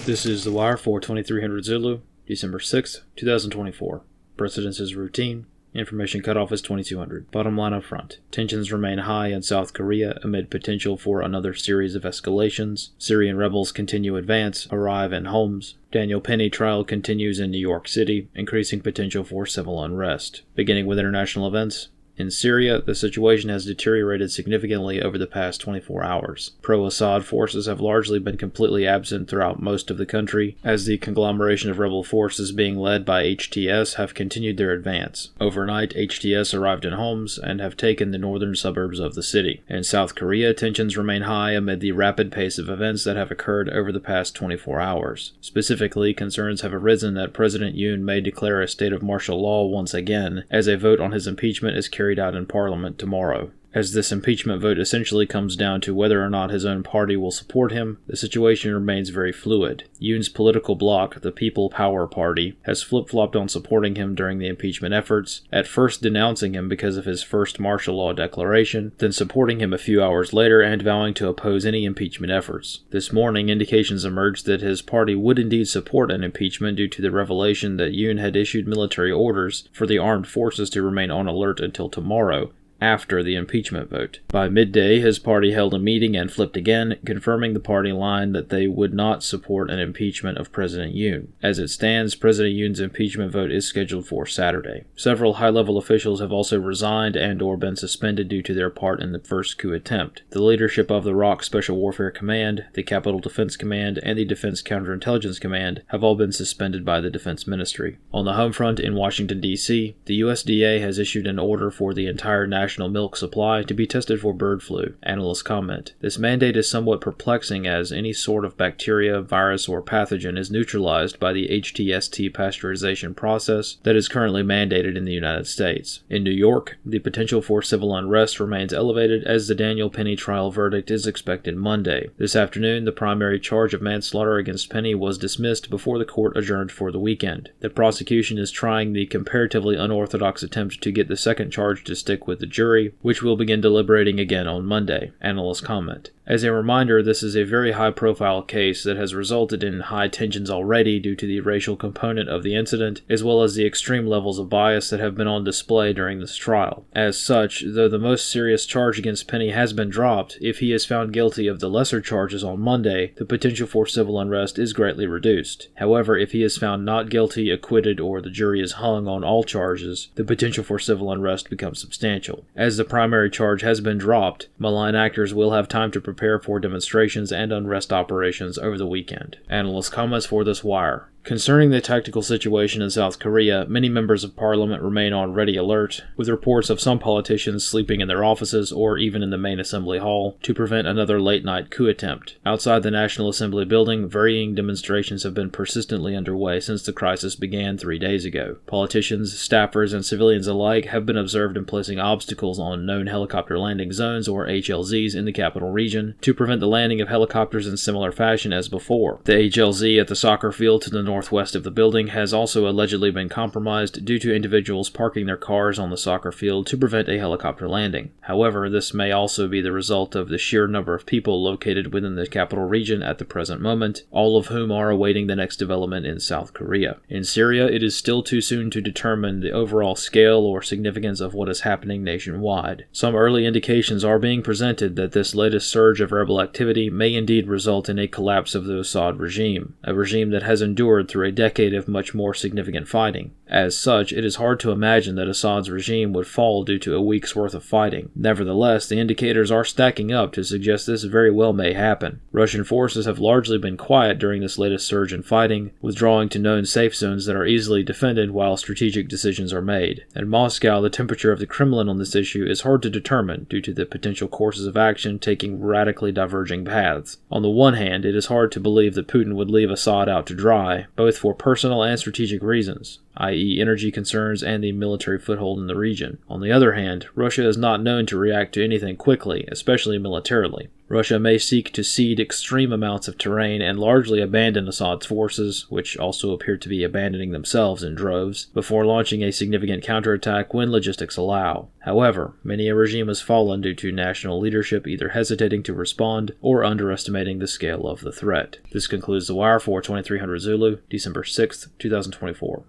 This is The Wire for 2300 Zulu, December 6, 2024. Precedence is routine. Information cutoff is 2200. Bottom line up front. Tensions remain high in South Korea amid potential for another series of escalations. Syrian rebels continue advance, arrive in Homs. Daniel Penny trial continues in New York City, increasing potential for civil unrest. Beginning with international events. In Syria, the situation has deteriorated significantly over the past 24 hours. Pro-Assad forces have largely been completely absent throughout most of the country, as the conglomeration of rebel forces being led by HTS have continued their advance. Overnight, HTS arrived in Homs and have taken the northern suburbs of the city. In South Korea, tensions remain high amid the rapid pace of events that have occurred over the past 24 hours. Specifically, concerns have arisen that President Yoon may declare a state of martial law once again, as a vote on his impeachment is carried out in Parliament tomorrow. As this impeachment vote essentially comes down to whether or not his own party will support him, the situation remains very fluid. Yoon's political bloc, the People Power Party, has flip-flopped on supporting him during the impeachment efforts, at first denouncing him because of his first martial law declaration, then supporting him a few hours later and vowing to oppose any impeachment efforts. This morning, indications emerged that his party would indeed support an impeachment due to the revelation that Yoon had issued military orders for the armed forces to remain on alert until tomorrow, after the impeachment vote. By midday, his party held a meeting and flipped again, confirming the party line that they would not support an impeachment of President Yoon. As it stands, President Yoon's impeachment vote is scheduled for Saturday. Several high-level officials have also resigned and/or been suspended due to their part in the first coup attempt. The leadership of the ROK Special Warfare Command, the Capital Defense Command, and the Defense Counterintelligence Command have all been suspended by the Defense Ministry. On the home front in Washington, D.C., the USDA has issued an order for the entire national milk supply to be tested for bird flu, analysts comment. This mandate is somewhat perplexing as any sort of bacteria, virus, or pathogen is neutralized by the HTST pasteurization process that is currently mandated in the United States. In New York, the potential for civil unrest remains elevated as the Daniel Penny trial verdict is expected Monday. This afternoon, the primary charge of manslaughter against Penny was dismissed before the court adjourned for the weekend. The prosecution is trying the comparatively unorthodox attempt to get the second charge to stick with the jury, which will begin deliberating again on Monday, analysts comment. As a reminder, this is a very high-profile case that has resulted in high tensions already due to the racial component of the incident, as well as the extreme levels of bias that have been on display during this trial. As such, though the most serious charge against Penny has been dropped, if he is found guilty of the lesser charges on Monday, the potential for civil unrest is greatly reduced. However, if he is found not guilty, acquitted, or the jury is hung on all charges, the potential for civil unrest becomes substantial. As the primary charge has been dropped, malign actors will have time to prepare for demonstrations and unrest operations over the weekend. Analyst comments for this wire. Concerning the tactical situation in South Korea, many members of parliament remain on ready alert, with reports of some politicians sleeping in their offices or even in the main assembly hall to prevent another late-night coup attempt. Outside the National Assembly building, varying demonstrations have been persistently underway since the crisis began 3 days ago. Politicians, staffers, and civilians alike have been observed in placing obstacles on known helicopter landing zones, or HLZs, in the capital region to prevent the landing of helicopters in similar fashion as before. The HLZ at the soccer field to the northwest of the building has also allegedly been compromised due to individuals parking their cars on the soccer field to prevent a helicopter landing. However, this may also be the result of the sheer number of people located within the capital region at the present moment, all of whom are awaiting the next development in South Korea. In Syria, it is still too soon to determine the overall scale or significance of what is happening nationwide. Some early indications are being presented that this latest surge of rebel activity may indeed result in a collapse of the Assad regime, a regime that has endured through a decade of much more significant fighting. As such, it is hard to imagine that Assad's regime would fall due to a week's worth of fighting. Nevertheless, the indicators are stacking up to suggest this very well may happen. Russian forces have largely been quiet during this latest surge in fighting, withdrawing to known safe zones that are easily defended while strategic decisions are made. In Moscow, the temperature of the Kremlin on this issue is hard to determine due to the potential courses of action taking radically diverging paths. On the one hand, it is hard to believe that Putin would leave Assad out to dry, both for personal and strategic reasons. i.e. energy concerns and the military foothold in the region. On the other hand, Russia is not known to react to anything quickly, especially militarily. Russia may seek to cede extreme amounts of terrain and largely abandon Assad's forces, which also appear to be abandoning themselves in droves, before launching a significant counterattack when logistics allow. However, many a regime has fallen due to national leadership either hesitating to respond or underestimating the scale of the threat. This concludes The Wire for 2300 Zulu, December 6, 2024.